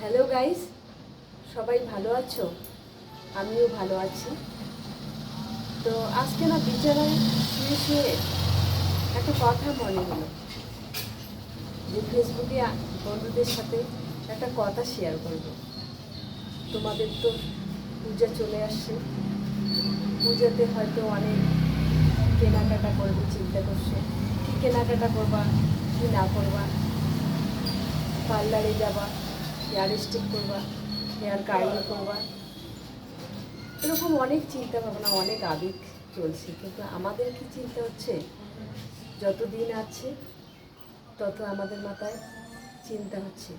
Hello guys, সবাই ভালো আছো? আমিও ভালো আছি। তো আজকে না বিছানায় শুয়ে শুয়ে একটা কথা মনে হলো যে ফেসবুকে বন্ধুদের সাথে একটা কথা শেয়ার করব। তোমাদের তো পূজা চলে আসছে, পূজাতে হয়তো অনেক কেনাকাটা করবে, চিন্তা করছো কী কেনাকাটা করবা কী না করবা, পার্লারে যাবা, হেয়ার স্ট্রিট করবা, হেয়ার কার্লিং করবা, এরকম অনেক চিন্তা ভাবনা, অনেক আবেগ চলছে। কিন্তু আমাদের কি চিন্তা হচ্ছে, যত দিন আছে তত আমাদের মাথায় চিন্তা হচ্ছে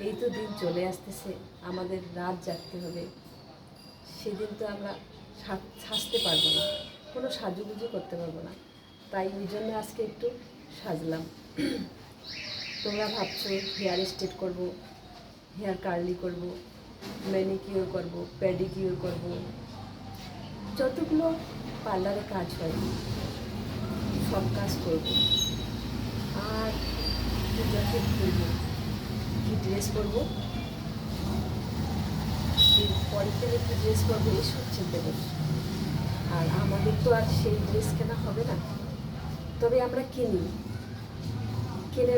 এই তো দিন চলে আসতেছে, আমাদের রাত জাগতে হবে, সেদিন তো আমরা সাজতে পারবো না, কোনো সাজুগুজু করতে পারবো না। তাই ওই জন্য আজকে একটু সাজলাম। তোমরা ভাবছো হেয়ার স্ট্রেট করবো, হেয়ার কার্লি করব, ম্যানিকিওর করব, প্যাডিকিওর করব, যতগুলো পার্লারে কাজ হয় সব কাজ করব। আর পূজাকে ঘুরবো, কী ড্রেস করবো, পরের দিনে কী ড্রেস করবো, এসব চিন্তা করছি। আর আমাদের তো আর সেই ড্রেস কেনা হবে না, তবে আমরা কিনে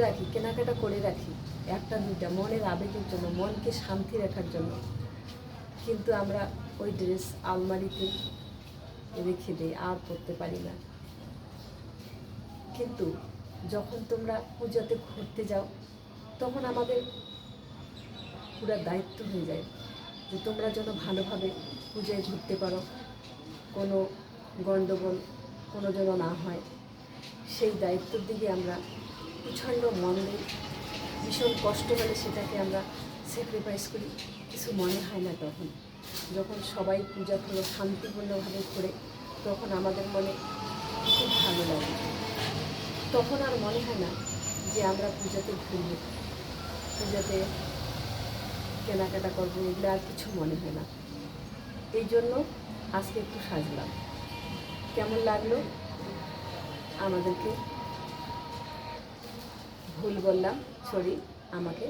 রাখি, কেনাকাটা করে রাখি একটা দুইটা মনের আবেগের জন্য, মনকে শান্তি রাখার জন্য। কিন্তু আমরা ওই ড্রেস আলমারিতে রেখে দিই, আর পরতে পারি না। কিন্তু যখন তোমরা পূজাতে ঘুরতে যাও, তখন আমাদের পুরো দায়িত্ব হয়ে যায় যে তোমরা যেন ভালোভাবে পূজায় ঘুরতে পারো, কোনো গণ্ডগোল কোনো যেন না হয়, সেই দায়িত্বর দিকে আমরা প্রচণ্ড মন দিই। ভীষণ কষ্ট হলে সেটাকে আমরা স্যাক্রিফাইস করি, কিছু মনে হয় না তখন। যখন সবাই পূজা করো শান্তিপূর্ণভাবে করে, তখন আমাদের মনে খুব ভালো লাগে। তখন আর মনে হয় না যে আমরা পূজাতে ঘুরব, পূজাতে কেনাকাটা করবো, এগুলো আর কিছু মনে হয় না। এই জন্য আজকে একটু সাজলাম। কেমন লাগলো আমাদেরকে, ভুল বললাম সরি, আমাকে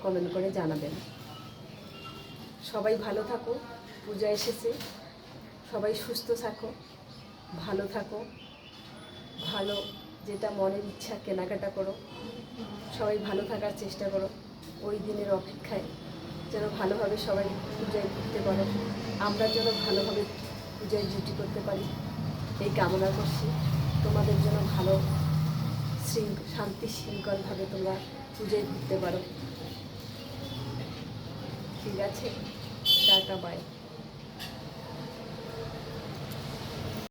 কমেন্ট করে জানাবেন। সবাই ভালো থাকো, পূজা এসেছে, সবাই সুস্থ থাকো, ভালো থাকো, ভালো যেটা মনের ইচ্ছা কেনাকাটা করো, সবাই ভালো থাকার চেষ্টা করো। ওই দিনের অপেক্ষায় যেন ভালোভাবে সবাই পূজায় ঘুরতে পারো, আমরা যেন ভালোভাবে পূজায় ডিউটি করতে পারি, এই কামনা করছি। তোমাদের জন্য ভালো শান্তি শৃঙ্খলভাবে তোমরা পূজায় ঘুরতে পারো। ঠিক আছে, টাটা, বাই।